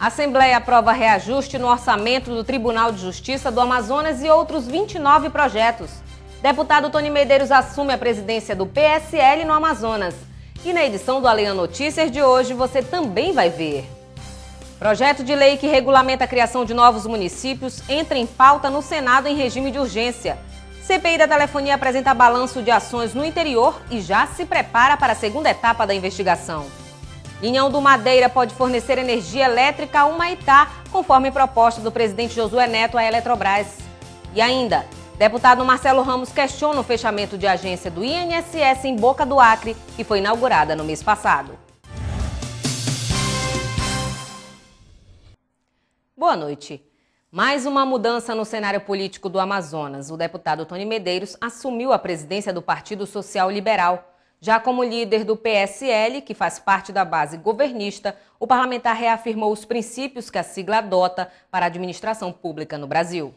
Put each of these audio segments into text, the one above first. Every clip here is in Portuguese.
A Assembleia aprova reajuste no orçamento do Tribunal de Justiça do Amazonas e outros 29 projetos. Deputado Tony Medeiros assume a presidência do PSL no Amazonas. E na edição do Alean Notícias de hoje você também vai ver. Projeto de lei que regulamenta a criação de novos municípios entra em pauta no Senado em regime de urgência. CPI da telefonia apresenta balanço de ações no interior e já se prepara para a segunda etapa da investigação. Linhão do Madeira pode fornecer energia elétrica a Humaitá, conforme proposta do presidente Josué Neto à Eletrobras. E ainda, deputado Marcelo Ramos questiona o fechamento de agência do INSS em Boca do Acre, que foi inaugurada no mês passado. Boa noite. Mais uma mudança no cenário político do Amazonas. O deputado Tony Medeiros assumiu a presidência do Partido Social Liberal. Já como líder do PSL, que faz parte da base governista, o parlamentar reafirmou os princípios que a sigla adota para a administração pública no Brasil.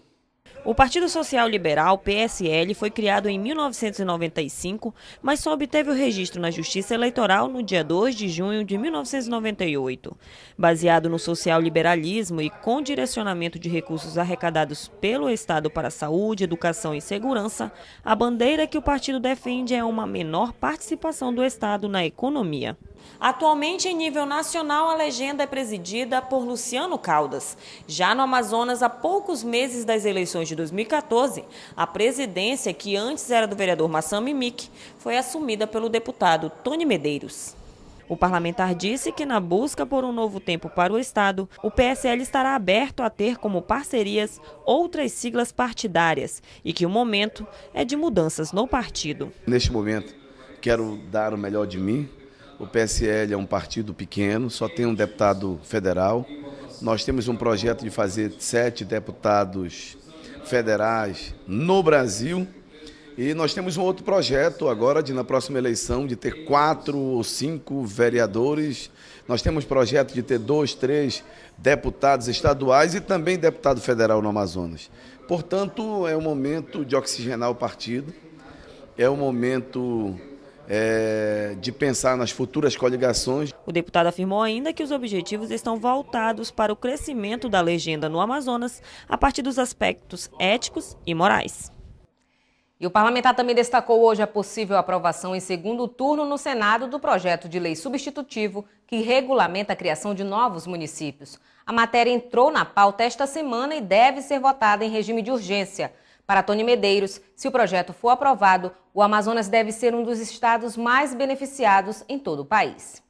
O Partido Social Liberal, PSL, foi criado em 1995, mas só obteve o registro na Justiça Eleitoral no dia 2 de junho de 1998. Baseado no social-liberalismo e com direcionamento de recursos arrecadados pelo Estado para saúde, educação e segurança, a bandeira que o partido defende é uma menor participação do Estado na economia. Atualmente, em nível nacional, a legenda é presidida por Luciano Caldas. Já no Amazonas, há poucos meses das eleições de 2014, a presidência, que antes era do vereador Massami Mick, foi assumida pelo deputado Tony Medeiros. O parlamentar disse que, na busca por um novo tempo para o Estado, o PSL estará aberto a ter como parcerias outras siglas partidárias e que o momento é de mudanças no partido. Neste momento, quero dar o melhor de mim. O PSL é um partido pequeno, só tem um deputado federal. Nós temos um projeto de fazer 7 deputados federais no Brasil. E nós temos um outro projeto agora, na próxima eleição, de ter 4 ou 5 vereadores. Nós temos projeto de ter 2, 3 deputados estaduais e também deputado federal no Amazonas. Portanto, é o momento de oxigenar o partido, é o momento de pensar nas futuras coligações. O deputado afirmou ainda que os objetivos estão voltados para o crescimento da legenda no Amazonas a partir dos aspectos éticos e morais. E o parlamentar também destacou hoje a possível aprovação em segundo turno no Senado do projeto de lei substitutivo que regulamenta a criação de novos municípios. A matéria entrou na pauta esta semana e deve ser votada em regime de urgência. Para Tony Medeiros, se o projeto for aprovado, o Amazonas deve ser um dos estados mais beneficiados em todo o país.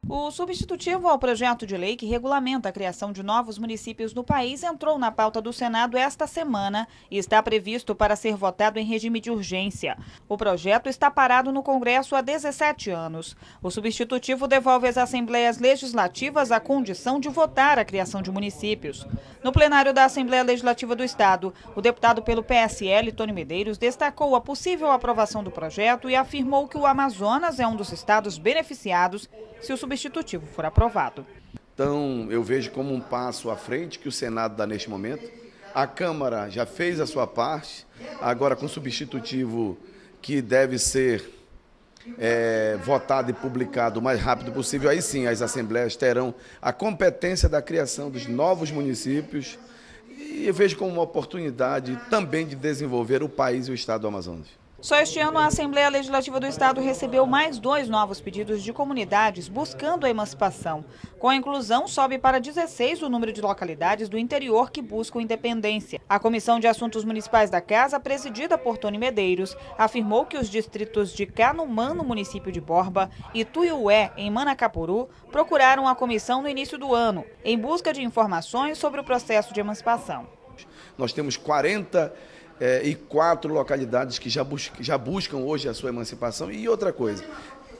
O substitutivo ao projeto de lei que regulamenta a criação de novos municípios no país entrou na pauta do Senado esta semana e está previsto para ser votado em regime de urgência. O projeto está parado no Congresso há 17 anos. O substitutivo devolve às Assembleias Legislativas a condição de votar a criação de municípios. No plenário da Assembleia Legislativa do Estado, o deputado pelo PSL, Tony Medeiros, destacou a possível aprovação do projeto e afirmou que o Amazonas é um dos estados beneficiados se o substitutivo for aprovado. Então, eu vejo como um passo à frente que o Senado dá neste momento. A Câmara já fez a sua parte, agora com o substitutivo que deve ser votado e publicado o mais rápido possível, aí sim as assembleias terão a competência da criação dos novos municípios e eu vejo como uma oportunidade também de desenvolver o país e o estado do Amazonas. Só este ano, a Assembleia Legislativa do Estado recebeu mais 2 novos pedidos de comunidades buscando a emancipação. Com a inclusão, sobe para 16 o número de localidades do interior que buscam independência. A Comissão de Assuntos Municipais da Casa, presidida por Tony Medeiros, afirmou que os distritos de Canumã, no município de Borba, e Tuiué, em Manacapuru, procuraram a comissão no início do ano, em busca de informações sobre o processo de emancipação. Nós temos 44 localidades que já buscam hoje a sua emancipação. E outra coisa,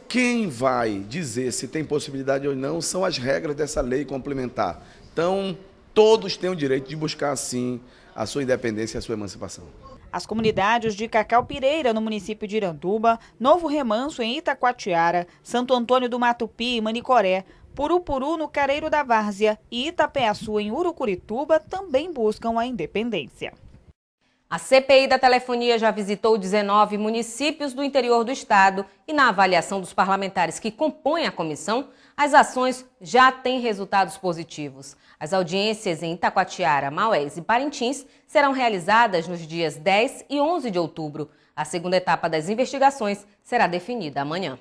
quem vai dizer se tem possibilidade ou não são as regras dessa lei complementar. Então, todos têm o direito de buscar, sim, a sua independência e a sua emancipação. As comunidades de Cacau Pireira, no município de Iranduba, Novo Remanso, em Itacoatiara, Santo Antônio do Matupi, em Manicoré, Purupuru, no Careiro da Várzea e Itapeaçu, em Urucurituba, também buscam a independência. A CPI da telefonia já visitou 19 municípios do interior do estado e, na avaliação dos parlamentares que compõem a comissão, as ações já têm resultados positivos. As audiências em Itacoatiara, Maués e Parintins serão realizadas nos dias 10 e 11 de outubro. A segunda etapa das investigações será definida amanhã.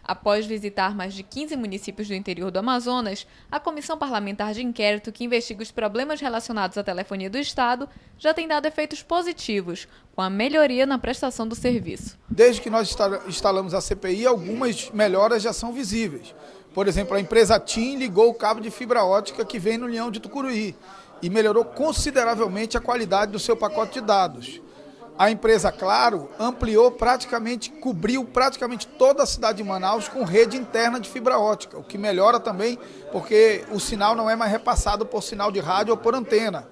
Após visitar mais de 15 municípios do interior do Amazonas, a Comissão Parlamentar de Inquérito que investiga os problemas relacionados à telefonia do Estado já tem dado efeitos positivos, com a melhoria na prestação do serviço. Desde que nós instalamos a CPI, algumas melhoras já são visíveis. Por exemplo, a empresa TIM ligou o cabo de fibra ótica que vem no União de Tucuruí e melhorou consideravelmente a qualidade do seu pacote de dados. A empresa Claro cobriu praticamente toda a cidade de Manaus com rede interna de fibra ótica, o que melhora também porque o sinal não é mais repassado por sinal de rádio ou por antena.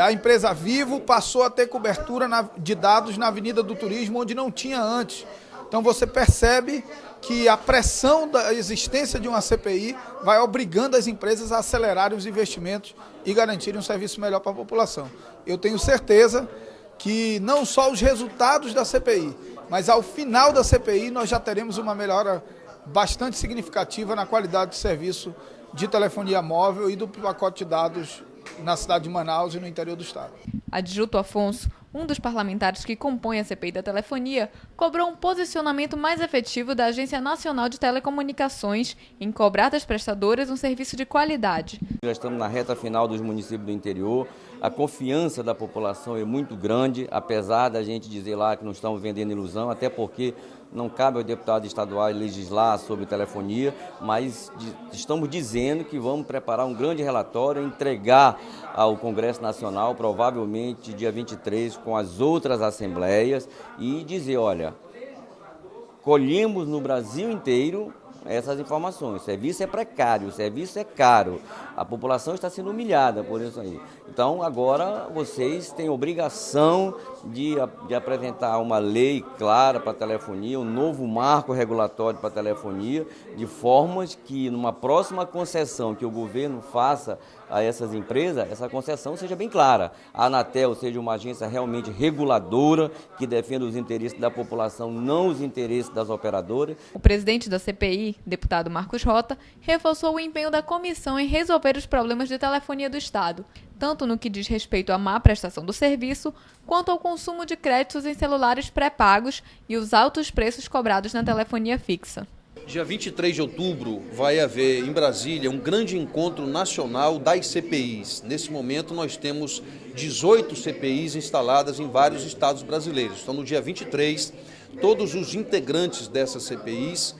A empresa Vivo passou a ter cobertura de dados na Avenida do Turismo, onde não tinha antes. Então você percebe que a pressão da existência de uma CPI vai obrigando as empresas a acelerarem os investimentos e garantirem um serviço melhor para a população. Eu tenho certeza que não só os resultados da CPI, mas ao final da CPI nós já teremos uma melhora bastante significativa na qualidade de serviço de telefonia móvel e do pacote de dados na cidade de Manaus e no interior do estado. Adjuto Afonso, um dos parlamentares que compõe a CPI da telefonia, cobrou um posicionamento mais efetivo da Agência Nacional de Telecomunicações em cobrar das prestadoras um serviço de qualidade. Já estamos na reta final dos municípios do interior, a confiança da população é muito grande, apesar da gente dizer lá que não estamos vendendo ilusão, até porque não cabe ao deputado estadual legislar sobre telefonia, mas estamos dizendo que vamos preparar um grande relatório, entregar ao Congresso Nacional, provavelmente dia 23, com as outras assembleias, e dizer, olha, colhemos no Brasil inteiro essas informações. O serviço é precário, o serviço é caro, a população está sendo humilhada por isso aí. Então, agora vocês têm obrigação de apresentar uma lei clara para a telefonia, um novo marco regulatório para a telefonia, de formas que numa próxima concessão que o governo faça a essas empresas, essa concessão seja bem clara. A Anatel seja uma agência realmente reguladora, que defenda os interesses da população, não os interesses das operadoras. O presidente da CPI, deputado Marcos Rota, reforçou o empenho da comissão em resolver os problemas de telefonia do Estado, tanto no que diz respeito à má prestação do serviço, quanto ao consumo de créditos em celulares pré-pagos e os altos preços cobrados na telefonia fixa. Dia 23 de outubro vai haver em Brasília um grande encontro nacional das CPIs. Nesse momento nós temos 18 CPIs instaladas em vários estados brasileiros. Então no dia 23, todos os integrantes dessas CPIs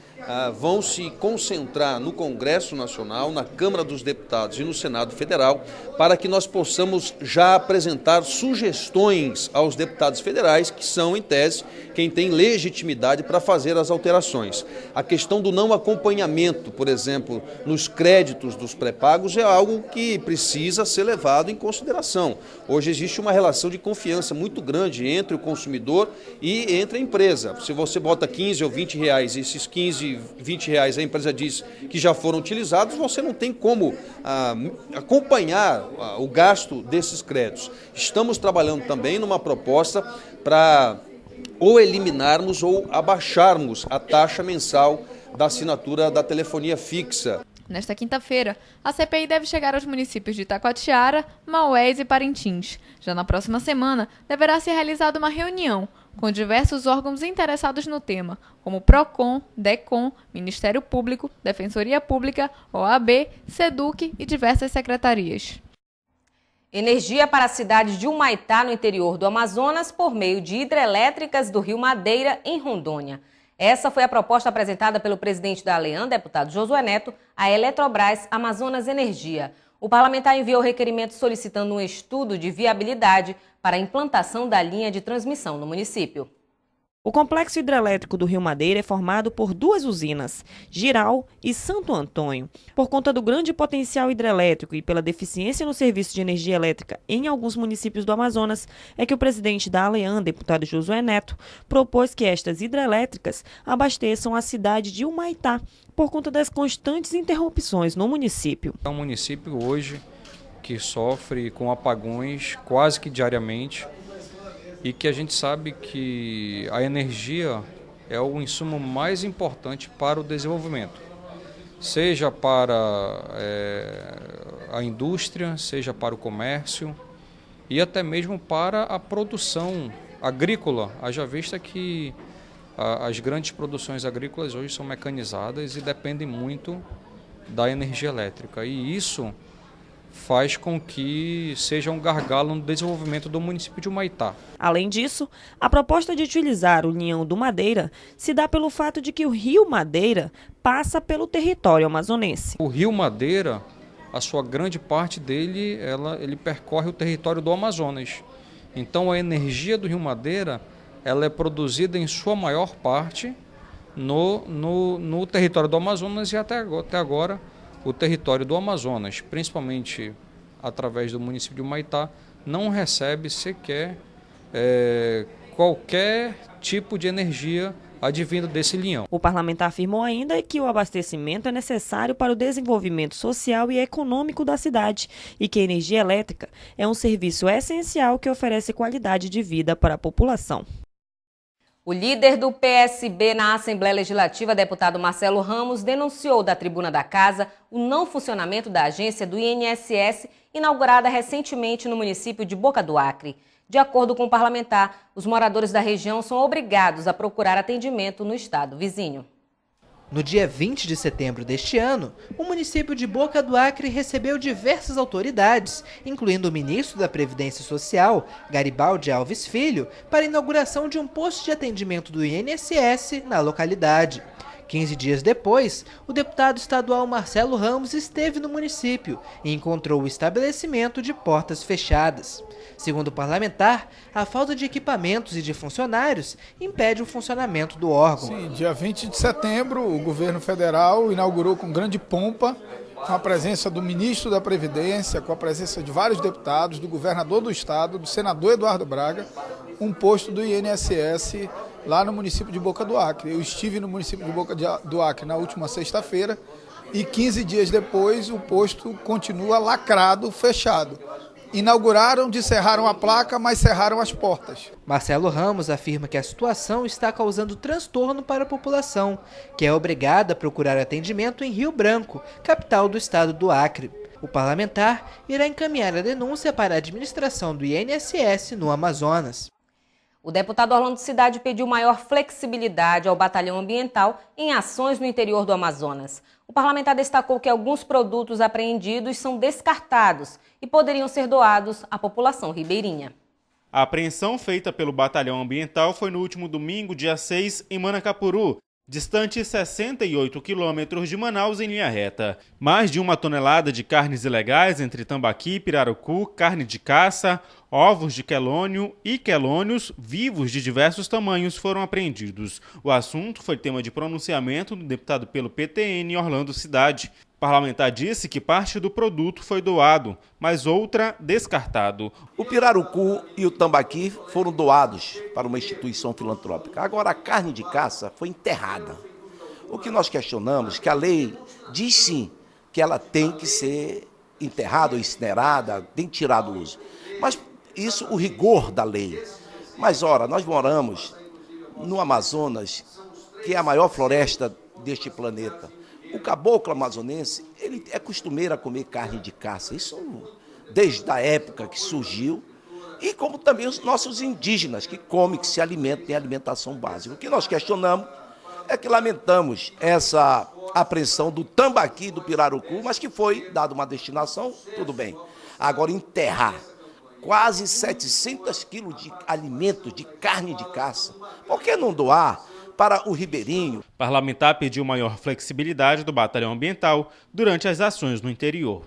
vão se concentrar no Congresso Nacional, na Câmara dos Deputados e no Senado Federal, para que nós possamos já apresentar sugestões aos deputados federais, que são, em tese, quem tem legitimidade para fazer as alterações. A questão do não acompanhamento, por exemplo, nos créditos dos pré-pagos é algo que precisa ser levado em consideração. Hoje existe uma relação de confiança muito grande entre o consumidor e entre a empresa. Se você bota 15 ou 20 reais e esses 15 20 reais a empresa diz que já foram utilizados, você não tem como acompanhar o gasto desses créditos. Estamos trabalhando também numa proposta para ou eliminarmos ou abaixarmos a taxa mensal da assinatura da telefonia fixa. Nesta quinta-feira, a CPI deve chegar aos municípios de Itacoatiara, Maués e Parintins. Já na próxima semana, deverá ser realizada uma reunião com diversos órgãos interessados no tema, como PROCON, DECON, Ministério Público, Defensoria Pública, OAB, SEDUC e diversas secretarias. Energia para a cidade de Humaitá, no interior do Amazonas, por meio de hidrelétricas do Rio Madeira, em Rondônia. Essa foi a proposta apresentada pelo presidente da ALEAN, deputado Josué Neto, à Eletrobras Amazonas Energia. O parlamentar enviou requerimento solicitando um estudo de viabilidade para a implantação da linha de transmissão no município. O complexo hidrelétrico do Rio Madeira é formado por duas usinas, Giral e Santo Antônio. Por conta do grande potencial hidrelétrico e pela deficiência no serviço de energia elétrica em alguns municípios do Amazonas, é que o presidente da ALEAN, deputado Josué Neto, propôs que estas hidrelétricas abasteçam a cidade de Humaitá, por conta das constantes interrupções no município. É um município hoje que sofre com apagões quase que diariamente e que a gente sabe que a energia é o insumo mais importante para o desenvolvimento, seja para a indústria, seja para o comércio e até mesmo para a produção agrícola, haja vista que as grandes produções agrícolas hoje são mecanizadas e dependem muito da energia elétrica. E isso faz com que seja um gargalo no desenvolvimento do município de Humaitá. Além disso, a proposta de utilizar o União do Madeira se dá pelo fato de que o Rio Madeira passa pelo território amazonense. O Rio Madeira, a sua grande parte dele, ele percorre o território do Amazonas. Então a energia do Rio Madeira ela é produzida em sua maior parte no território do Amazonas e até agora o território do Amazonas, principalmente através do município de Humaitá, não recebe sequer qualquer tipo de energia advindo desse linhão. O parlamentar afirmou ainda que o abastecimento é necessário para o desenvolvimento social e econômico da cidade e que a energia elétrica é um serviço essencial que oferece qualidade de vida para a população. O líder do PSB na Assembleia Legislativa, deputado Marcelo Ramos, denunciou da tribuna da Casa o não funcionamento da agência do INSS, inaugurada recentemente no município de Boca do Acre. De acordo com o parlamentar, os moradores da região são obrigados a procurar atendimento no estado vizinho. No dia 20 de setembro deste ano, o município de Boca do Acre recebeu diversas autoridades, incluindo o ministro da Previdência Social, Garibaldi Alves Filho, para a inauguração de um posto de atendimento do INSS na localidade. 15 dias depois, o deputado estadual Marcelo Ramos esteve no município e encontrou o estabelecimento de portas fechadas. Segundo o parlamentar, a falta de equipamentos e de funcionários impede o funcionamento do órgão. Sim, dia 20 de setembro, o governo federal inaugurou com grande pompa, com a presença do ministro da Previdência, com a presença de vários deputados, do governador do estado, do senador Eduardo Braga, um posto do INSS lá no município de Boca do Acre. Eu estive no município de Boca do Acre na última sexta-feira e 15 dias depois o posto continua lacrado, fechado. Inauguraram, descerraram a placa, mas cerraram as portas. Marcelo Ramos afirma que a situação está causando transtorno para a população, que é obrigada a procurar atendimento em Rio Branco, capital do estado do Acre. O parlamentar irá encaminhar a denúncia para a administração do INSS no Amazonas. O deputado Orlando Cidade pediu maior flexibilidade ao batalhão ambiental em ações no interior do Amazonas. O parlamentar destacou que alguns produtos apreendidos são descartados e poderiam ser doados à população ribeirinha. A apreensão feita pelo batalhão ambiental foi no último domingo, dia 6, em Manacapuru, distante 68 quilômetros de Manaus em linha reta. Mais de 1 tonelada de carnes ilegais entre tambaqui, pirarucu, carne de caça, ovos de quelônio e quelônios vivos de diversos tamanhos foram apreendidos. O assunto foi tema de pronunciamento do deputado pelo PTN, Orlando Cidade. O parlamentar disse que parte do produto foi doado, mas outra descartado. O pirarucu e o tambaqui foram doados para uma instituição filantrópica. Agora a carne de caça foi enterrada. O que nós questionamos é que a lei diz sim que ela tem que ser enterrada ou incinerada, tem que tirar do uso. Mas isso, o rigor da lei. Mas ora, nós moramos no Amazonas, que é a maior floresta deste planeta. O caboclo amazonense, ele é costumeiro a comer carne de caça, isso desde a época que surgiu, e como também os nossos indígenas que comem, que se alimentam, têm alimentação básica. O que nós questionamos é que lamentamos essa apreensão do tambaqui e do pirarucu, mas que foi dada uma destinação, tudo bem. Agora enterrar quase 700 quilos de alimentos, de carne de caça, por que não doar para o ribeirinho? O parlamentar pediu maior flexibilidade do batalhão ambiental durante as ações no interior.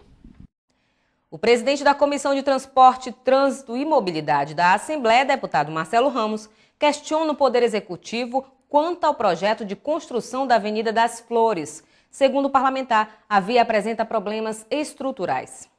O presidente da Comissão de Transporte, Trânsito e Mobilidade da Assembleia, deputado Marcelo Ramos, questiona o Poder Executivo quanto ao projeto de construção da Avenida das Flores. Segundo o parlamentar, a via apresenta problemas estruturais.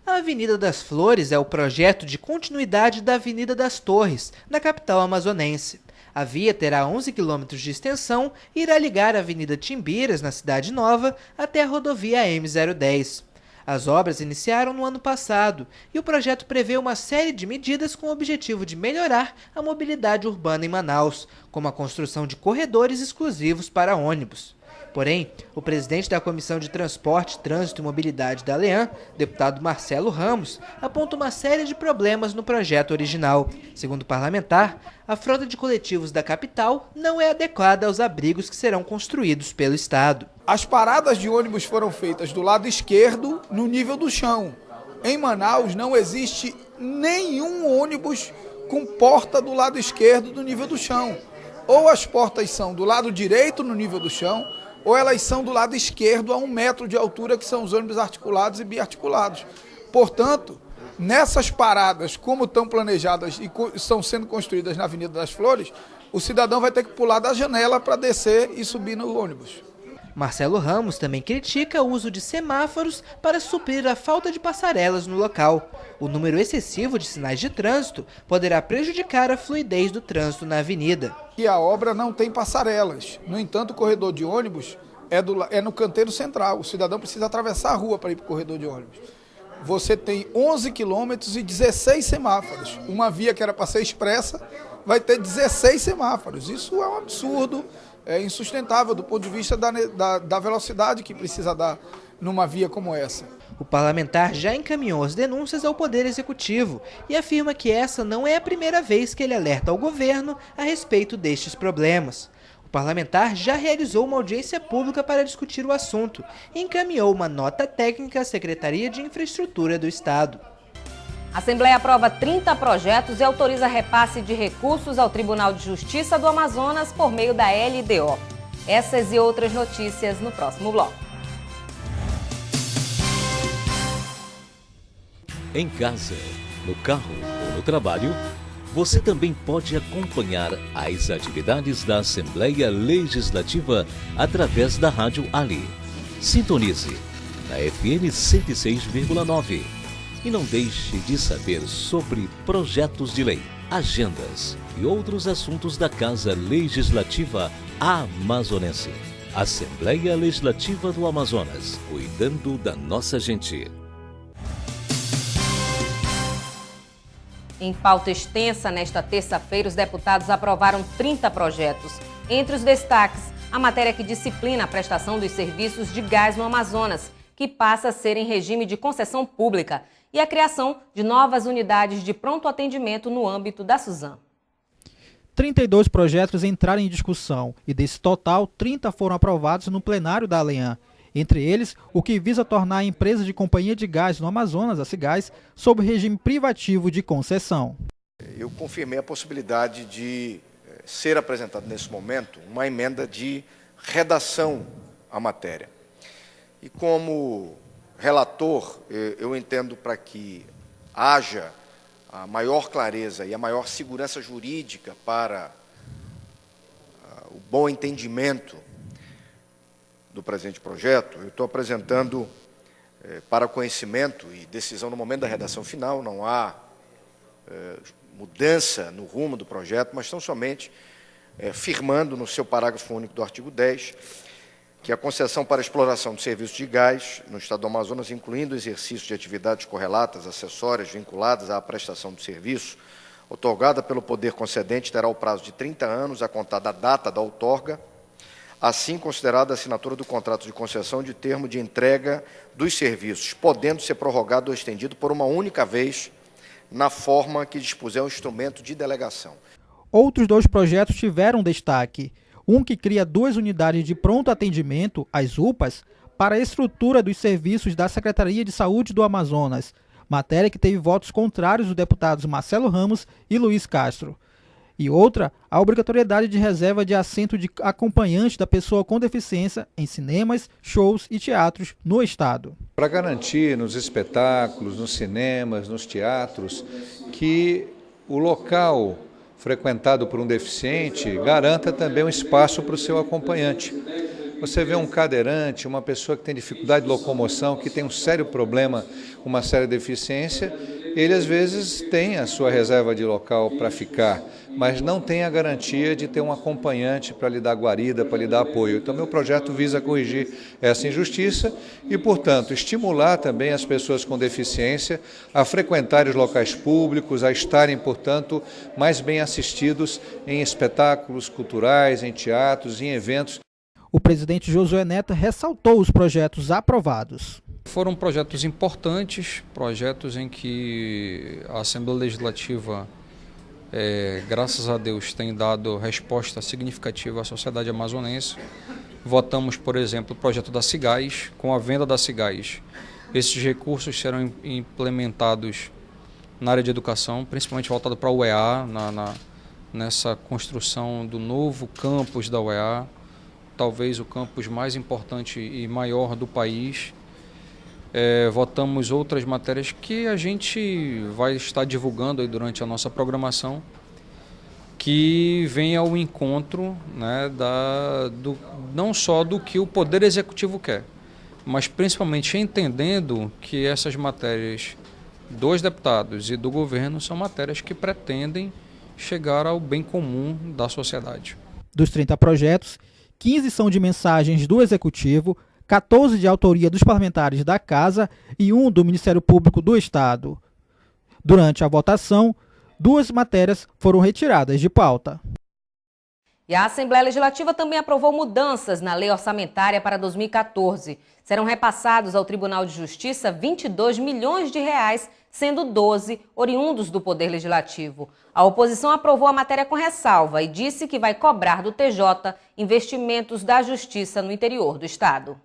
A Avenida das Flores é o projeto de continuidade da Avenida das Torres, na capital amazonense. A via terá 11 quilômetros de extensão e irá ligar a Avenida Timbiras, na Cidade Nova, até a rodovia M010. As obras iniciaram no ano passado e o projeto prevê uma série de medidas com o objetivo de melhorar a mobilidade urbana em Manaus, como a construção de corredores exclusivos para ônibus. Porém, o presidente da Comissão de Transporte, Trânsito e Mobilidade da ALEAN, deputado Marcelo Ramos, aponta uma série de problemas no projeto original. Segundo o parlamentar, a frota de coletivos da capital não é adequada aos abrigos que serão construídos pelo Estado. As paradas de ônibus foram feitas do lado esquerdo, no nível do chão. Em Manaus não existe nenhum ônibus com porta do lado esquerdo do nível do chão. Ou as portas são do lado direito no nível do chão, ou elas são do lado esquerdo a 1 metro de altura, que são os ônibus articulados e biarticulados. Portanto, nessas paradas, como estão planejadas e estão sendo construídas na Avenida das Flores, o cidadão vai ter que pular da janela para descer e subir no ônibus. Marcelo Ramos também critica o uso de semáforos para suprir a falta de passarelas no local. O número excessivo de sinais de trânsito poderá prejudicar a fluidez do trânsito na avenida. E a obra não tem passarelas. No entanto, o corredor de ônibus é no canteiro central. O cidadão precisa atravessar a rua para ir para o corredor de ônibus. Você tem 11 quilômetros e 16 semáforos. Uma via que era para ser expressa vai ter 16 semáforos. Isso é um absurdo. É insustentável do ponto de vista da velocidade que precisa dar numa via como essa. O parlamentar já encaminhou as denúncias ao Poder Executivo e afirma que essa não é a primeira vez que ele alerta ao governo a respeito destes problemas. O parlamentar já realizou uma audiência pública para discutir o assunto e encaminhou uma nota técnica à Secretaria de Infraestrutura do Estado. A Assembleia aprova 30 projetos e autoriza repasse de recursos ao Tribunal de Justiça do Amazonas por meio da LDO. Essas e outras notícias no próximo bloco. Em casa, no carro ou no trabalho, você também pode acompanhar as atividades da Assembleia Legislativa através da Rádio Ali. Sintonize na FM 106,9. E não deixe de saber sobre projetos de lei, agendas e outros assuntos da Casa Legislativa Amazonense. Assembleia Legislativa do Amazonas, cuidando da nossa gente. Em pauta extensa, nesta terça-feira, os deputados aprovaram 30 projetos. Entre os destaques, a matéria que disciplina a prestação dos serviços de gás no Amazonas, que passa a ser em regime de concessão pública, e a criação de novas unidades de pronto atendimento no âmbito da Suzam. 32 projetos entraram em discussão e, desse total, 30 foram aprovados no plenário da ALEAN. Entre eles, o que visa tornar a empresa de companhia de gás no Amazonas, a Cigás, sob regime privativo de concessão. Eu confirmei a possibilidade de ser apresentado nesse momento uma emenda de redação à matéria. E como relator, eu entendo para que haja a maior clareza e a maior segurança jurídica para o bom entendimento do presente projeto, eu estou apresentando para conhecimento e decisão no momento da redação final. Não há mudança no rumo do projeto, mas estão somente firmando no seu parágrafo único do artigo 10 que a concessão para exploração de serviços de gás no Estado do Amazonas, incluindo o exercício de atividades correlatas, acessórias, vinculadas à prestação de serviço, outorgada pelo poder concedente, terá o prazo de 30 anos a contar da data da outorga, assim considerada a assinatura do contrato de concessão de termo de entrega dos serviços, podendo ser prorrogado ou estendido por uma única vez, na forma que dispuser o instrumento de delegação. Outros 2 projetos tiveram destaque. Um que cria 2 unidades de pronto atendimento, as UPAs, para a estrutura dos serviços da Secretaria de Saúde do Amazonas, matéria que teve votos contrários dos deputados Marcelo Ramos e Luiz Castro. E outra, a obrigatoriedade de reserva de assento de acompanhante da pessoa com deficiência em cinemas, shows e teatros no Estado. Para garantir nos espetáculos, nos cinemas, nos teatros, que o local frequentado por um deficiente garanta também um espaço para o seu acompanhante. Você vê um cadeirante, uma pessoa que tem dificuldade de locomoção, que tem um sério problema, uma séria deficiência, ele às vezes tem a sua reserva de local para ficar, mas não tem a garantia de ter um acompanhante para lhe dar guarida, para lhe dar apoio. Então, meu projeto visa corrigir essa injustiça e, portanto, estimular também as pessoas com deficiência a frequentarem os locais públicos, a estarem, portanto, mais bem assistidos em espetáculos culturais, em teatros, em eventos. O presidente Josué Neto ressaltou os projetos aprovados. Foram projetos importantes, projetos em que a Assembleia Legislativa, graças a Deus, tem dado resposta significativa à sociedade amazonense. Votamos, por exemplo, o projeto da Cigás, com a venda da Cigás. Esses recursos serão implementados na área de educação, principalmente voltado para a UEA, nessa construção do novo campus da UEA, talvez o campus mais importante e maior do país. Votamos outras matérias que a gente vai estar divulgando aí durante a nossa programação, que vem ao encontro, né, não só do que o Poder Executivo quer, mas principalmente entendendo que essas matérias dos deputados e do governo são matérias que pretendem chegar ao bem comum da sociedade. Dos 30 projetos, 15 são de mensagens do Executivo, 14 de autoria dos parlamentares da Casa e 1 do Ministério Público do Estado. Durante a votação, 2 matérias foram retiradas de pauta. E a Assembleia Legislativa também aprovou mudanças na lei orçamentária para 2014. Serão repassados ao Tribunal de Justiça 22 milhões de reais, sendo 12 oriundos do Poder Legislativo. A oposição aprovou a matéria com ressalva e disse que vai cobrar do TJ investimentos da Justiça no interior do Estado.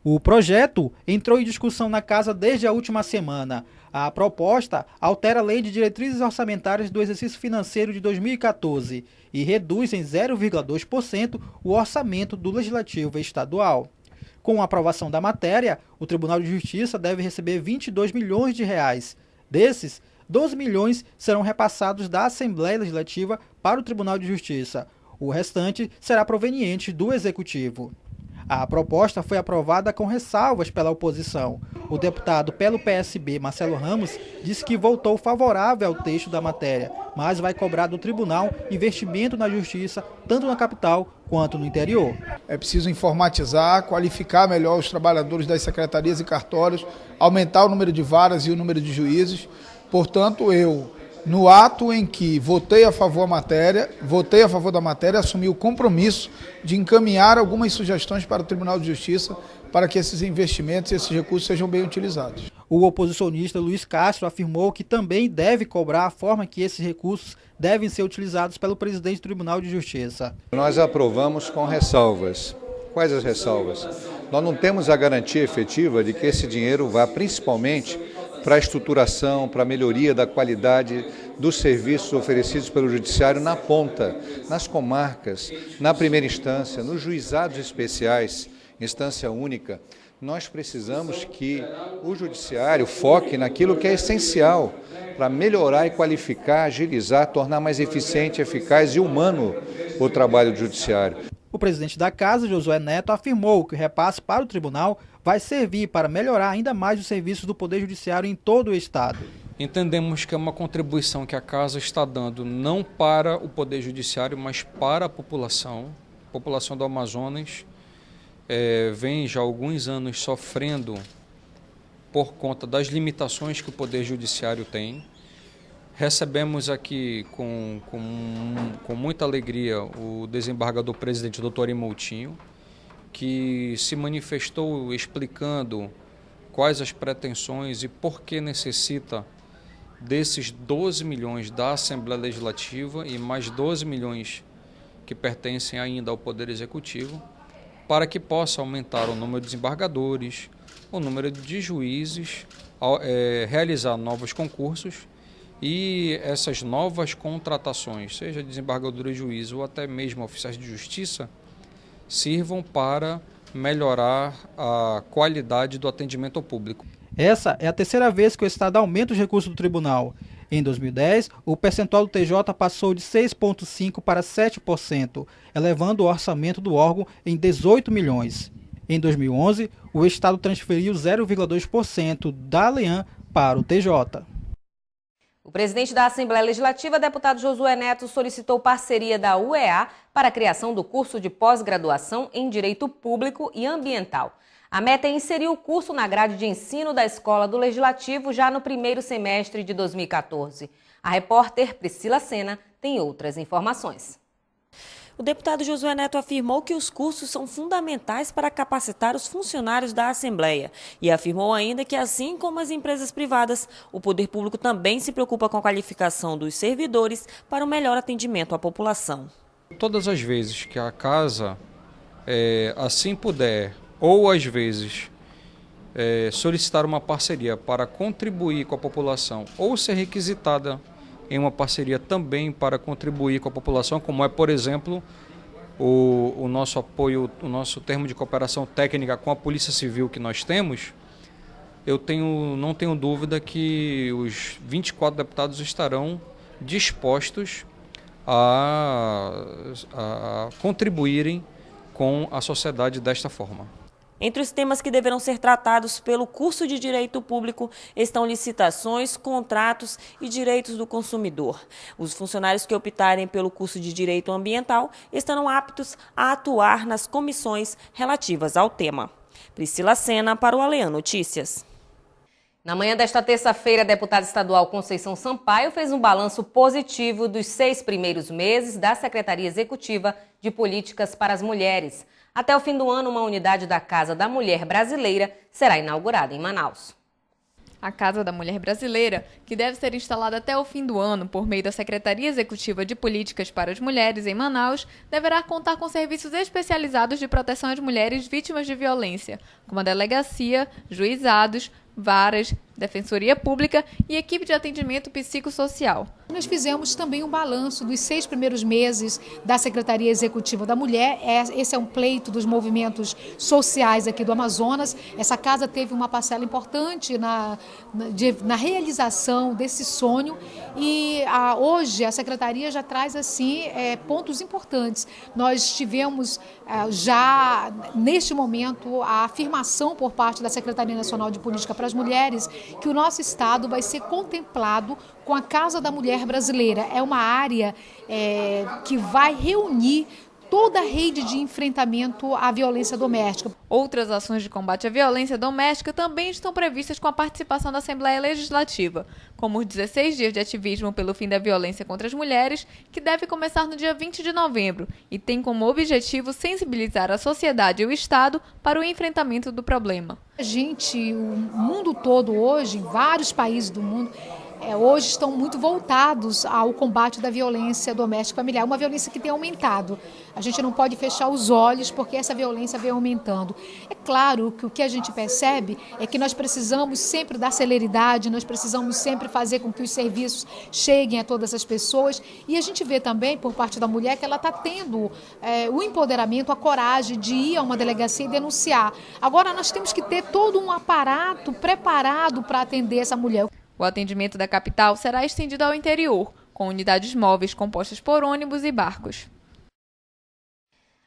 O projeto entrou em discussão na Casa desde a última semana. A proposta altera a Lei de Diretrizes Orçamentárias do Exercício Financeiro de 2014 e reduz em 0,2% o orçamento do Legislativo Estadual. Com a aprovação da matéria, o Tribunal de Justiça deve receber 22 milhões de reais. Desses, 12 milhões serão repassados da Assembleia Legislativa para o Tribunal de Justiça. O restante será proveniente do Executivo. A proposta foi aprovada com ressalvas pela oposição. O deputado pelo PSB, Marcelo Ramos, disse que votou favorável ao texto da matéria, mas vai cobrar do tribunal investimento na justiça, tanto na capital quanto no interior. É preciso informatizar, qualificar melhor os trabalhadores das secretarias e cartórios, aumentar o número de varas e o número de juízes. Portanto, no ato em que votei a favor da matéria, assumi o compromisso de encaminhar algumas sugestões para o Tribunal de Justiça para que esses investimentos e esses recursos sejam bem utilizados. O oposicionista Luiz Castro afirmou que também deve cobrar a forma que esses recursos devem ser utilizados pelo presidente do Tribunal de Justiça. Nós aprovamos com ressalvas. Quais as ressalvas? Nós não temos a garantia efetiva de que esse dinheiro vá principalmente para a estruturação, para a melhoria da qualidade dos serviços oferecidos pelo Judiciário na ponta, nas comarcas, na primeira instância, nos juizados especiais, instância única. Nós precisamos que o Judiciário foque naquilo que é essencial para melhorar e qualificar, agilizar, tornar mais eficiente, eficaz e humano o trabalho do Judiciário. O presidente da Casa, Josué Neto, afirmou que o repasse para o tribunal vai servir para melhorar ainda mais os serviços do Poder Judiciário em todo o Estado. Entendemos que é uma contribuição que a Casa está dando não para o Poder Judiciário, mas para a população do Amazonas. Vem já há alguns anos sofrendo por conta das limitações que o Poder Judiciário tem. Recebemos aqui com muita alegria o desembargador presidente Dr. Imoutinho, que se manifestou explicando quais as pretensões e por que necessita desses 12 milhões da Assembleia Legislativa e mais 12 milhões que pertencem ainda ao Poder Executivo, para que possa aumentar o número de desembargadores, o número de juízes, realizar novos concursos e essas novas contratações, seja desembargador e juiz ou até mesmo oficiais de justiça, sirvam para melhorar a qualidade do atendimento ao público. Essa é a terceira vez que o Estado aumenta os recursos do tribunal. Em 2010, o percentual do TJ passou de 6,5% para 7%, elevando o orçamento do órgão em 18 milhões. Em 2011, o Estado transferiu 0,2% da Lean para o TJ. O presidente da Assembleia Legislativa, deputado Josué Neto, solicitou parceria da UEA para a criação do curso de pós-graduação em Direito Público e Ambiental. A meta é inserir o curso na grade de ensino da Escola do Legislativo já no primeiro semestre de 2014. A repórter Priscila Sena tem outras informações. O deputado Josué Neto afirmou que os cursos são fundamentais para capacitar os funcionários da Assembleia e afirmou ainda que, assim como as empresas privadas, o poder público também se preocupa com a qualificação dos servidores para o melhor atendimento à população. Todas as vezes que a casa assim puder, ou às vezes solicitar uma parceria para contribuir com a população, ou ser requisitada em uma parceria também para contribuir com a população, como é, por exemplo, o nosso apoio, o nosso termo de cooperação técnica com a Polícia Civil que nós temos, não tenho dúvida que os 24 deputados estarão dispostos a contribuírem com a sociedade desta forma. Entre os temas que deverão ser tratados pelo curso de Direito Público estão licitações, contratos e direitos do consumidor. Os funcionários que optarem pelo curso de Direito Ambiental estarão aptos a atuar nas comissões relativas ao tema. Priscila Sena para o Alean Notícias. Na manhã desta terça-feira, a deputada estadual Conceição Sampaio fez um balanço positivo dos 6 primeiros meses da Secretaria Executiva de Políticas para as Mulheres. Até o fim do ano, uma unidade da Casa da Mulher Brasileira será inaugurada em Manaus. A Casa da Mulher Brasileira, que deve ser instalada até o fim do ano por meio da Secretaria Executiva de Políticas para as Mulheres em Manaus, deverá contar com serviços especializados de proteção às mulheres vítimas de violência, como a delegacia, juizados, varas, defensoria pública e equipe de atendimento psicossocial. Nós fizemos também um balanço dos 6 primeiros meses da Secretaria Executiva da Mulher. Esse é um pleito dos movimentos sociais aqui do Amazonas. Essa casa teve uma parcela importante na realização desse sonho e hoje a Secretaria já traz assim pontos importantes. Nós tivemos já neste momento a afirmação por parte da Secretaria Nacional de Política para as Mulheres que o nosso estado vai ser contemplado com a Casa da Mulher Brasileira. É uma área que vai reunir toda a rede de enfrentamento à violência doméstica. Outras ações de combate à violência doméstica também estão previstas com a participação da Assembleia Legislativa, como os 16 dias de ativismo pelo fim da violência contra as mulheres, que deve começar no dia 20 de novembro e tem como objetivo sensibilizar a sociedade e o Estado para o enfrentamento do problema. O mundo todo hoje, vários países do mundo, hoje estão muito voltados ao combate da violência doméstica familiar, uma violência que tem aumentado. A gente não pode fechar os olhos porque essa violência vem aumentando. É claro que o que a gente percebe é que nós precisamos sempre dar celeridade, nós precisamos sempre fazer com que os serviços cheguem a todas as pessoas e a gente vê também por parte da mulher que ela está tendo o empoderamento, a coragem de ir a uma delegacia e denunciar. Agora nós temos que ter todo um aparato preparado para atender essa mulher. O atendimento da capital será estendido ao interior, com unidades móveis compostas por ônibus e barcos.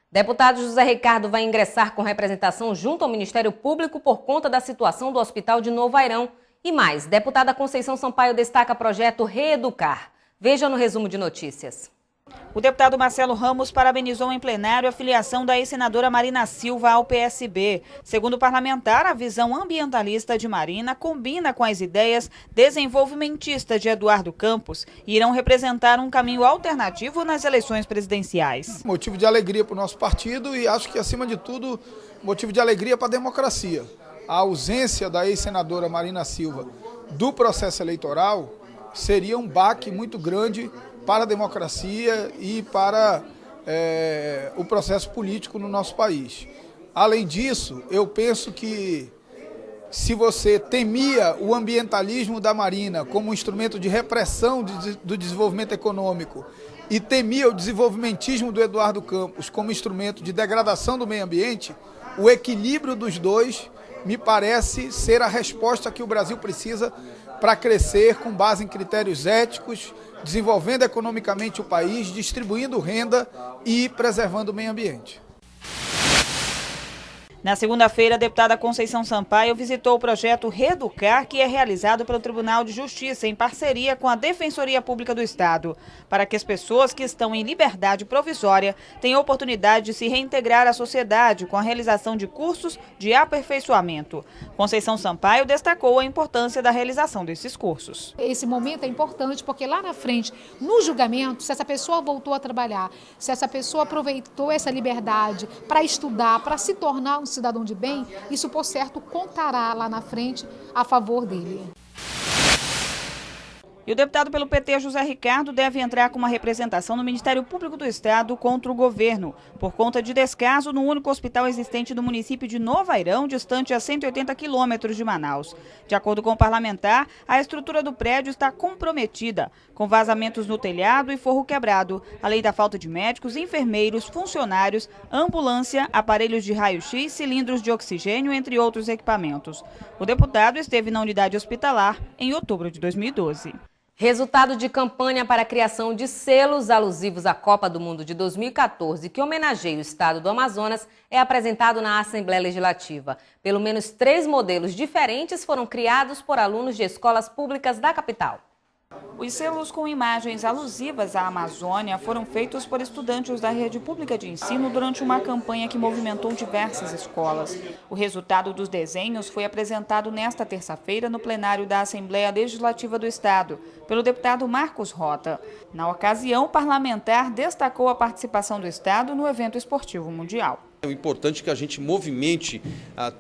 Deputado José Ricardo vai ingressar com representação junto ao Ministério Público por conta da situação do Hospital de Novo Airão. E mais, deputada Conceição Sampaio destaca projeto Reeducar. Veja no resumo de notícias. O deputado Marcelo Ramos parabenizou em plenário a filiação da ex-senadora Marina Silva ao PSB. Segundo o parlamentar, a visão ambientalista de Marina combina com as ideias desenvolvimentistas de Eduardo Campos e irão representar um caminho alternativo nas eleições presidenciais. Motivo de alegria para o nosso partido e acho que, acima de tudo, motivo de alegria para a democracia. A ausência da ex-senadora Marina Silva do processo eleitoral seria um baque muito grande para a democracia e para o processo político no nosso país. Além disso, eu penso que se você temia o ambientalismo da Marina como instrumento de repressão do desenvolvimento econômico e temia o desenvolvimentismo do Eduardo Campos como instrumento de degradação do meio ambiente, o equilíbrio dos dois me parece ser a resposta que o Brasil precisa para crescer com base em critérios éticos, desenvolvendo economicamente o país, distribuindo renda e preservando o meio ambiente. Na segunda-feira, a deputada Conceição Sampaio visitou o projeto Reeducar, que é realizado pelo Tribunal de Justiça em parceria com a Defensoria Pública do Estado, para que as pessoas que estão em liberdade provisória tenham oportunidade de se reintegrar à sociedade com a realização de cursos de aperfeiçoamento. Conceição Sampaio destacou a importância da realização desses cursos. Esse momento é importante porque lá na frente, no julgamento, se essa pessoa voltou a trabalhar, se essa pessoa aproveitou essa liberdade para estudar, para se tornar um cidadão de bem, isso por certo contará lá na frente a favor dele. E o deputado pelo PT, José Ricardo, deve entrar com uma representação no Ministério Público do Estado contra o governo, por conta de descaso no único hospital existente do município de Novo Airão, distante a 180 quilômetros de Manaus. De acordo com o parlamentar, a estrutura do prédio está comprometida, com vazamentos no telhado e forro quebrado, além da falta de médicos, enfermeiros, funcionários, ambulância, aparelhos de raio-x, cilindros de oxigênio, entre outros equipamentos. O deputado esteve na unidade hospitalar em outubro de 2012. Resultado de campanha para a criação de selos alusivos à Copa do Mundo de 2014, que homenageia o estado do Amazonas, é apresentado na Assembleia Legislativa. Pelo menos 3 modelos diferentes foram criados por alunos de escolas públicas da capital. Os selos com imagens alusivas à Amazônia foram feitos por estudantes da rede pública de ensino durante uma campanha que movimentou diversas escolas. O resultado dos desenhos foi apresentado nesta terça-feira no plenário da Assembleia Legislativa do Estado, pelo deputado Marcos Rota. Na ocasião, o parlamentar destacou a participação do Estado no evento esportivo mundial. É importante que a gente movimente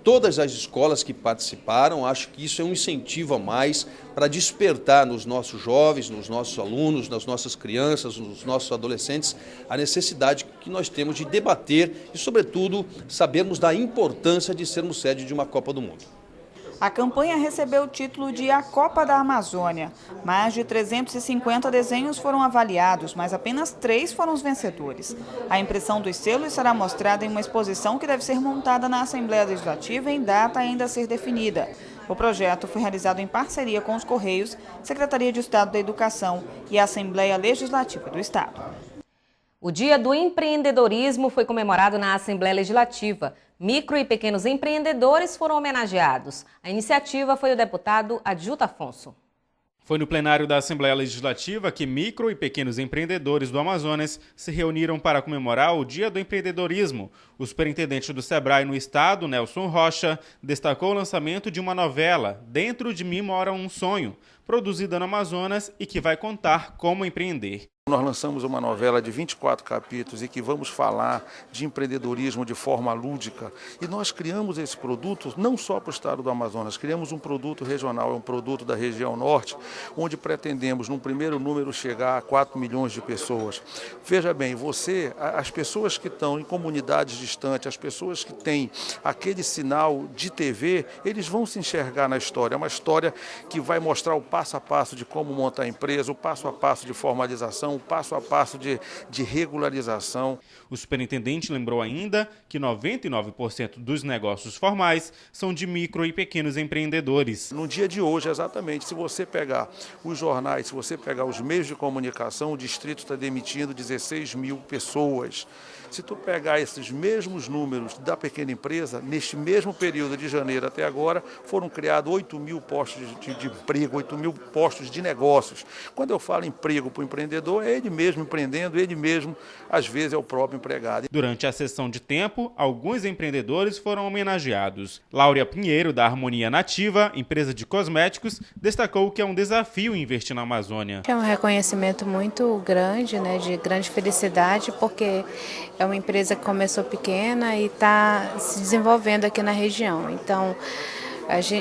todas as escolas que participaram. Acho que isso é um incentivo a mais para despertar nos nossos jovens, nos nossos alunos, nas nossas crianças, nos nossos adolescentes, a necessidade que nós temos de debater e, sobretudo, sabermos da importância de sermos sede de uma Copa do Mundo. A campanha recebeu o título de A Copa da Amazônia. Mais de 350 desenhos foram avaliados, mas apenas 3 foram os vencedores. A impressão dos selos será mostrada em uma exposição que deve ser montada na Assembleia Legislativa em data ainda a ser definida. O projeto foi realizado em parceria com os Correios, Secretaria de Estado da Educação e a Assembleia Legislativa do Estado. O Dia do Empreendedorismo foi comemorado na Assembleia Legislativa. Micro e pequenos empreendedores foram homenageados. A iniciativa foi do deputado Adjuta Afonso. Foi no plenário da Assembleia Legislativa que micro e pequenos empreendedores do Amazonas se reuniram para comemorar o Dia do Empreendedorismo. O superintendente do Sebrae no estado, Nelson Rocha, destacou o lançamento de uma novela, Dentro de Mim Mora um Sonho, produzida no Amazonas e que vai contar como empreender. Nós lançamos uma novela de 24 capítulos e que vamos falar de empreendedorismo de forma lúdica. E nós criamos esse produto não só para o estado do Amazonas, criamos um produto regional, é um produto da região norte, onde pretendemos, num primeiro número, chegar a 4 milhões de pessoas. Veja bem, as pessoas que estão em comunidades distantes, as pessoas que têm aquele sinal de TV, eles vão se enxergar na história. É uma história que vai mostrar o passo a passo de como montar a empresa, o passo a passo de formalização, o passo a passo de regularização. O superintendente lembrou ainda que 99% dos negócios formais são de micro e pequenos empreendedores. No dia de hoje, exatamente, se você pegar os jornais, se você pegar os meios de comunicação, o distrito está demitindo 16 mil pessoas. Se tu pegar esses mesmos números da pequena empresa, neste mesmo período de janeiro até agora, foram criados 8 mil postos de emprego, 8 mil postos de negócios. Quando eu falo emprego para o empreendedor, é ele mesmo empreendendo, ele mesmo, às vezes, é o próprio empregado. Durante a sessão de tempo, alguns empreendedores foram homenageados. Láurea Pinheiro, da Harmonia Nativa, empresa de cosméticos, destacou que é um desafio investir na Amazônia. É um reconhecimento muito grande, de grande felicidade, porque é uma empresa que começou pequena e está se desenvolvendo aqui na região. Então,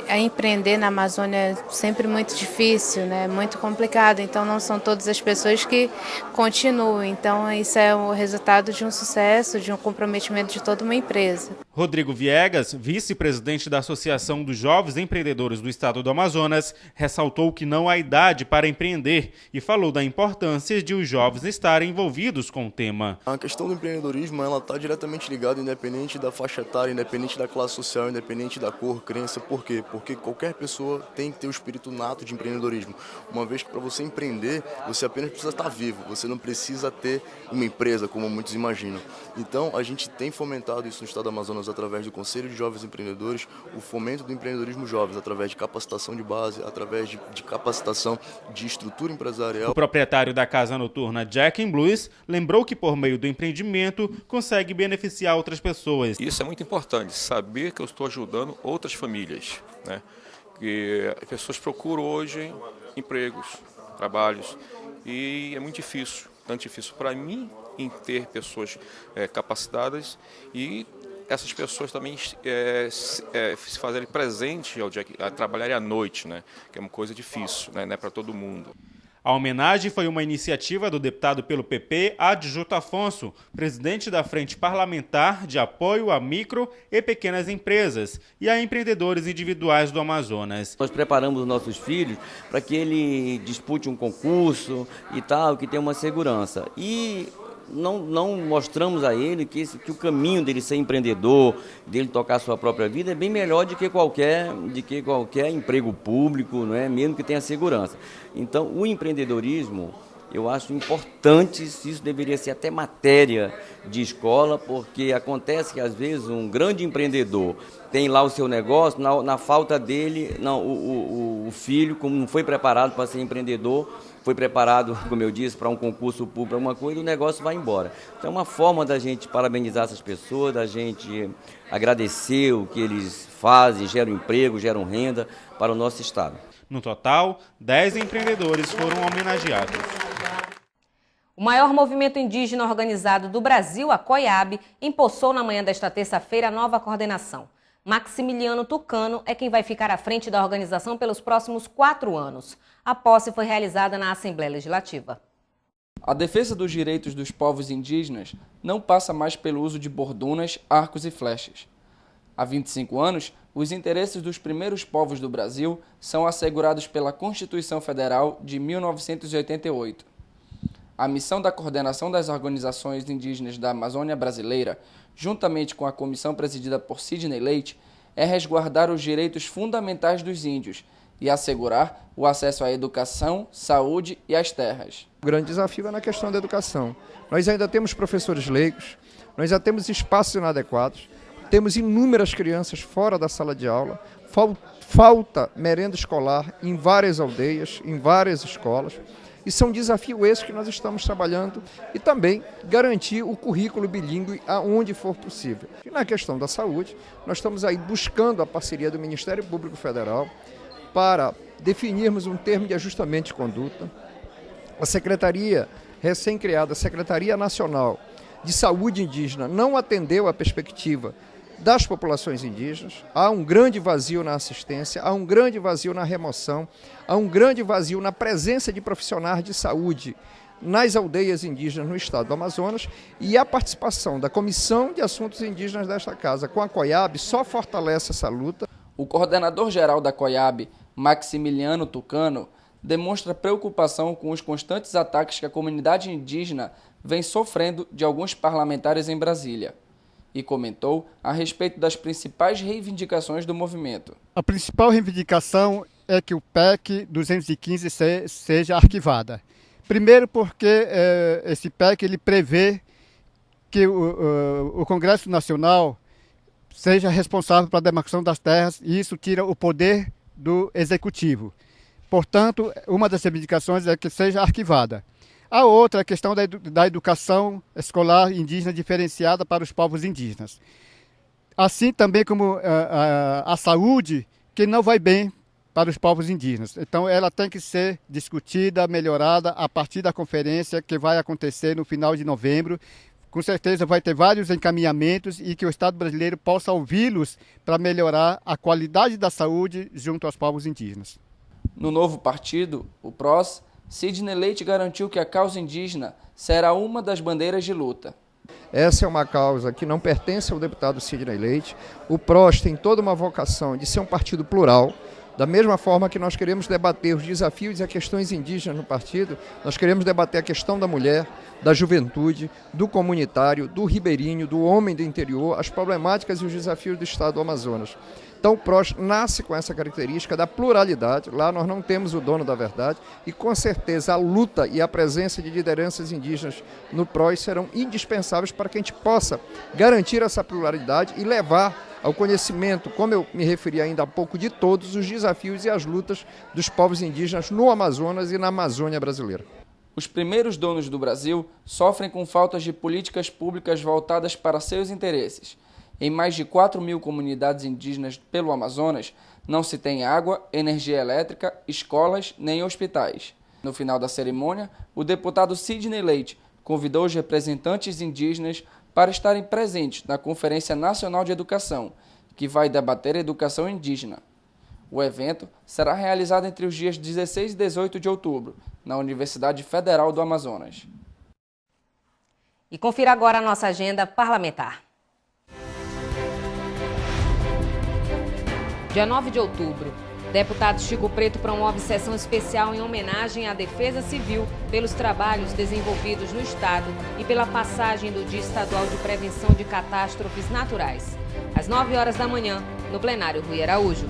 a empreender na Amazônia é sempre muito difícil, muito complicado. Então, não são todas as pessoas que continuam. Então, isso é o resultado de um sucesso, de um comprometimento de toda uma empresa. Rodrigo Viegas, vice-presidente da Associação dos Jovens Empreendedores do Estado do Amazonas, ressaltou que não há idade para empreender e falou da importância de os jovens estarem envolvidos com o tema. A questão do empreendedorismo está diretamente ligada, independente da faixa etária, independente da classe social, independente da cor, crença, Por quê? Porque qualquer pessoa tem que ter o espírito nato de empreendedorismo. Uma vez que para você empreender, você apenas precisa estar vivo, você não precisa ter uma empresa, como muitos imaginam. Então, a gente tem fomentado isso no estado do Amazonas através do Conselho de Jovens Empreendedores, o fomento do empreendedorismo jovens, através de capacitação de base, através de capacitação de estrutura empresarial. O proprietário da casa noturna Jack in Blues lembrou que por meio do empreendimento consegue beneficiar outras pessoas. Isso é muito importante, saber que eu estou ajudando outras famílias, né? Que as pessoas procuram hoje empregos, trabalhos, e é muito difícil, tanto difícil para mim em ter pessoas capacitadas e essas pessoas também se fazerem presente a trabalharem à noite, né? Que é uma coisa difícil, né? Não é para todo mundo. A homenagem foi uma iniciativa do deputado pelo PP, Adjuto Afonso, presidente da Frente Parlamentar de Apoio a Micro e Pequenas Empresas e a empreendedores individuais do Amazonas. Nós preparamos os nossos filhos para que ele dispute um concurso e tal, que tenha uma segurança. E não mostramos a ele que o caminho dele ser empreendedor, dele tocar a sua própria vida, é bem melhor do que qualquer emprego público, não é? Mesmo que tenha segurança. Então, o empreendedorismo, eu acho importante, isso deveria ser até matéria de escola, porque acontece que, às vezes, um grande empreendedor tem lá o seu negócio, na falta dele, o filho, como não foi preparado para ser empreendedor, foi preparado, como eu disse, para um concurso público, alguma coisa, e o negócio vai embora. Então é uma forma da gente parabenizar essas pessoas, da gente agradecer o que eles fazem, geram emprego, geram renda para o nosso estado. No total, 10 empreendedores foram homenageados. O maior movimento indígena organizado do Brasil, a COIAB, empossou na manhã desta terça-feira a nova coordenação. Maximiliano Tucano é quem vai ficar à frente da organização pelos próximos 4 anos. A posse foi realizada na Assembleia Legislativa. A defesa dos direitos dos povos indígenas não passa mais pelo uso de bordunas, arcos e flechas. Há 25 anos, os interesses dos primeiros povos do Brasil são assegurados pela Constituição Federal de 1988. A missão da coordenação das organizações indígenas da Amazônia Brasileira, juntamente com a comissão presidida por Sidney Leite, é resguardar os direitos fundamentais dos índios e assegurar o acesso à educação, saúde e às terras. O grande desafio é na questão da educação. Nós ainda temos professores leigos, nós já temos espaços inadequados, temos inúmeras crianças fora da sala de aula, falta merenda escolar em várias aldeias, em várias escolas. E são desafios esses que nós estamos trabalhando e também garantir o currículo bilíngue aonde for possível. E na questão da saúde, nós estamos aí buscando a parceria do Ministério Público Federal para definirmos um termo de ajustamento de conduta. A Secretaria recém-criada, a Secretaria Nacional de Saúde Indígena, não atendeu a perspectiva das populações indígenas. Há um grande vazio na assistência, há um grande vazio na remoção, há um grande vazio na presença de profissionais de saúde nas aldeias indígenas no estado do Amazonas, e a participação da Comissão de Assuntos Indígenas desta casa com a COIAB só fortalece essa luta. O coordenador-geral da COIAB, Maximiliano Tucano, demonstra preocupação com os constantes ataques que a comunidade indígena vem sofrendo de alguns parlamentares em Brasília, e comentou a respeito das principais reivindicações do movimento. A principal reivindicação é que o PEC 215 seja arquivada. Primeiro porque esse PEC ele prevê que o Congresso Nacional seja responsável pela demarcação das terras, e isso tira o poder do Executivo. Portanto, uma das reivindicações é que seja arquivada. A outra é a questão da educação escolar indígena diferenciada para os povos indígenas. Assim também como a saúde, que não vai bem para os povos indígenas. Então ela tem que ser discutida, melhorada a partir da conferência que vai acontecer no final de novembro. Com certeza vai ter vários encaminhamentos e que o Estado brasileiro possa ouvi-los para melhorar a qualidade da saúde junto aos povos indígenas. No novo partido, o PROS, Sidney Leite garantiu que a causa indígena será uma das bandeiras de luta. Essa é uma causa que não pertence ao deputado Sidney Leite. O PROS tem toda uma vocação de ser um partido plural, Da mesma forma que nós queremos debater os desafios e as questões indígenas no partido, nós queremos debater a questão da mulher, da juventude, do comunitário, do ribeirinho, do homem do interior, as problemáticas e os desafios do estado do Amazonas. Então o PROS nasce com essa característica da pluralidade, lá nós não temos o dono da verdade e com certeza a luta e a presença de lideranças indígenas no PROS serão indispensáveis para que a gente possa garantir essa pluralidade e levar ao conhecimento, como eu me referi ainda há pouco, de todos os desafios e as lutas dos povos indígenas no Amazonas e na Amazônia brasileira. Os primeiros donos do Brasil sofrem com faltas de políticas públicas voltadas para seus interesses. Em mais de 4.000 comunidades indígenas pelo Amazonas, não se tem água, energia elétrica, escolas nem hospitais. No final da cerimônia, o deputado Sidney Leite convidou os representantes indígenas para estarem presentes na Conferência Nacional de Educação, que vai debater a educação indígena. O evento será realizado entre os dias 16 e 18 de outubro, na Universidade Federal do Amazonas. E confira agora a nossa agenda parlamentar. Dia 9 de outubro, deputado Chico Preto promove sessão especial em homenagem à Defesa Civil pelos trabalhos desenvolvidos no Estado e pela passagem do Dia Estadual de Prevenção de Catástrofes Naturais, às 9 horas da manhã, no plenário Rui Araújo.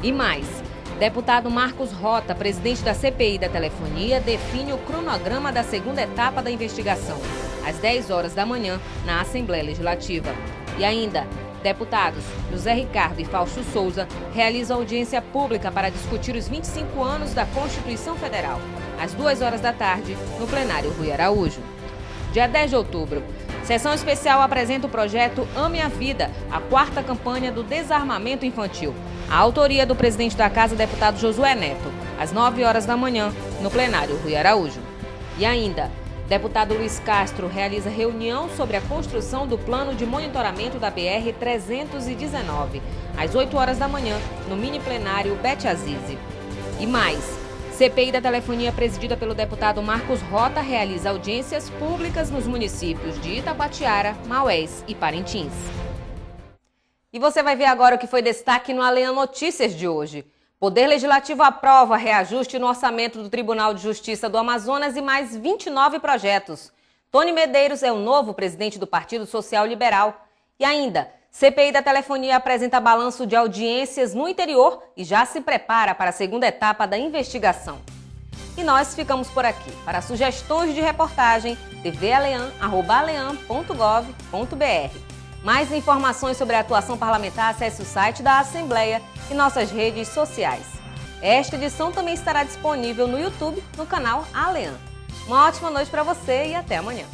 E mais, deputado Marcos Rota, presidente da CPI da Telefonia, define o cronograma da segunda etapa da investigação, às 10 horas da manhã, na Assembleia Legislativa. E ainda, deputados José Ricardo e Fausto Souza realizam audiência pública para discutir os 25 anos da Constituição Federal, às 2 horas da tarde, no plenário Rui Araújo. Dia 10 de outubro, sessão especial apresenta o projeto Ame a Vida, a 4ª campanha do desarmamento infantil. A autoria do presidente da Casa, deputado Josué Neto, às 9 horas da manhã, no plenário Rui Araújo. E ainda, deputado Luiz Castro realiza reunião sobre a construção do plano de monitoramento da BR-319, às 8 horas da manhã, no mini plenário Bete Azizi. E mais, CPI da Telefonia, presidida pelo deputado Marcos Rota, realiza audiências públicas nos municípios de Itacoatiara, Maués e Parintins. E você vai ver agora o que foi destaque no Alean Notícias de hoje. Poder Legislativo aprova reajuste no orçamento do Tribunal de Justiça do Amazonas e mais 29 projetos. Tony Medeiros é o novo presidente do Partido Social Liberal. E ainda, CPI da Telefonia apresenta balanço de audiências no interior e já se prepara para a segunda etapa da investigação. E nós ficamos por aqui. Para sugestões de reportagem, tvalean@alean.gov.br. Mais informações sobre a atuação parlamentar, acesse o site da Assembleia e nossas redes sociais. Esta edição também estará disponível no YouTube, no canal Alean. Uma ótima noite para você e até amanhã.